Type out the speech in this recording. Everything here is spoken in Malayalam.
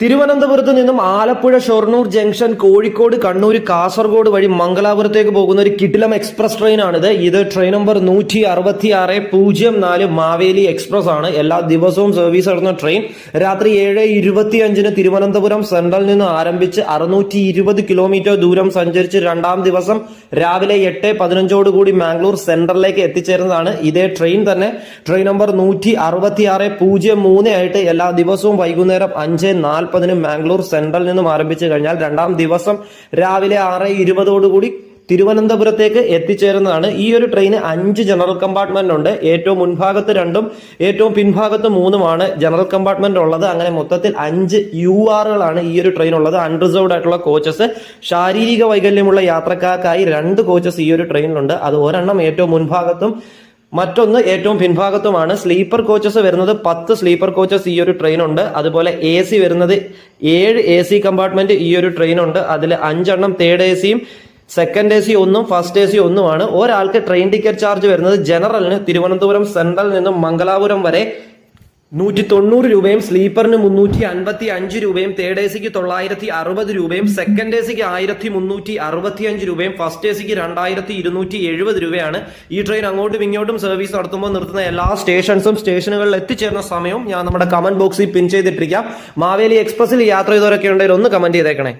തിരുവനന്തപുരത്ത് നിന്നും ആലപ്പുഴ ഷൊർണൂർ ജംഗ്ഷൻ കോഴിക്കോട് കണ്ണൂർ കാസർഗോഡ് വഴി മംഗലാപുരത്തേക്ക് പോകുന്ന ഒരു കിടിലം എക്സ്പ്രസ് ട്രെയിൻ ആണിത്. ഇത് ട്രെയിൻ നമ്പർ 16604 മാവേലി എക്സ്പ്രസ് ആണ്. എല്ലാ ദിവസവും സർവീസ് നടത്തുന്ന ട്രെയിൻ രാത്രി 7:25 തിരുവനന്തപുരം സെൻട്രലിൽ നിന്ന് ആരംഭിച്ച് 620 കിലോമീറ്റർ ദൂരം സഞ്ചരിച്ച് രണ്ടാം ദിവസം രാവിലെ 8:15 കൂടി മാംഗ്ലൂർ സെൻട്രലിലേക്ക് എത്തിച്ചേരുന്നതാണ്. ഇതേ ട്രെയിൻ തന്നെ ട്രെയിൻ നമ്പർ 16603 ആയിട്ട് എല്ലാ ദിവസവും വൈകുന്നേരം 5:40 മാംഗ്ലൂർ സെൻട്രലിൽ നിന്നും ആരംഭിച്ചു കഴിഞ്ഞാൽ രണ്ടാം ദിവസം രാവിലെ 6:20 കൂടി തിരുവനന്തപുരത്തേക്ക് എത്തിച്ചേരുന്നതാണ്. ഈ ഒരു ട്രെയിന് 5 ജനറൽ കമ്പാർട്ട്മെന്റ് ഉണ്ട്. ഏറ്റവും മുൻഭാഗത്ത് 2ഉം ഏറ്റവും പിൻഭാഗത്ത് 3ഉമാണ് ജനറൽ കമ്പാർട്ട്മെന്റ് ഉള്ളത്. അങ്ങനെ മൊത്തത്തിൽ 5 URകളാണ് ഈ ഒരു ട്രെയിൻ ഉള്ളത്. അൺറിസർവ്ഡ് ആയിട്ടുള്ള കോച്ചസ്. ശാരീരിക വൈകല്യമുള്ള യാത്രക്കാർക്കായി 2 കോച്ചസ് ഈ ഒരു ട്രെയിനിലുണ്ട്. അത് ഒരെണ്ണം ഏറ്റവും മുൻഭാഗത്തും മറ്റൊന്ന് ഏറ്റവും പിൻഭാഗത്തുമാണ്. സ്ലീപ്പർ കോച്ചസ് വരുന്നത് 10 സ്ലീപ്പർ കോച്ചസ് ഈ ഒരു ട്രെയിൻ ഉണ്ട്. അതുപോലെ AC വരുന്നത് 7 AC കമ്പാർട്ട്മെന്റ് ഈ ഒരു ട്രെയിൻ ഉണ്ട്. അതിൽ 5 തേർഡ് ACയും സെക്കൻഡ് AC 1ഉം ഫസ്റ്റ് AC 1ഉമാണ്. ഒരാൾക്ക് ട്രെയിൻ ടിക്കറ്റ് ചാർജ് വരുന്നത് ജനറലിന് തിരുവനന്തപുരം സെൻട്രലിൽ നിന്നും മംഗലാപുരം വരെ 190 രൂപയും സ്ലീപ്പറിന് 355 രൂപയും തേർഡ് ACക്ക് 960 രൂപയും സെക്കൻഡ് ACക്ക് 1365 രൂപയും ഫസ്റ്റ് ACക്ക് 2270 രൂപയാണ്. ഈ ട്രെയിൻ അങ്ങോട്ടും ഇങ്ങോട്ടും സർവീസ് നടത്തുമ്പോൾ നിർത്തുന്ന എല്ലാ സ്റ്റേഷനുകളിൽ എത്തിച്ചേരുന്ന സമയവും ഞാൻ നമ്മുടെ കമന്റ് ബോക്സിൽ പിൻ ചെയ്തിട്ടിരിക്കാം. മാവേലി എക്സ്പ്രസിൽ യാത്ര ചെയ്തവരൊക്കെ ഉണ്ടെങ്കിൽ ഒന്ന് കമന്റ് ചെയ്തേക്കണേ.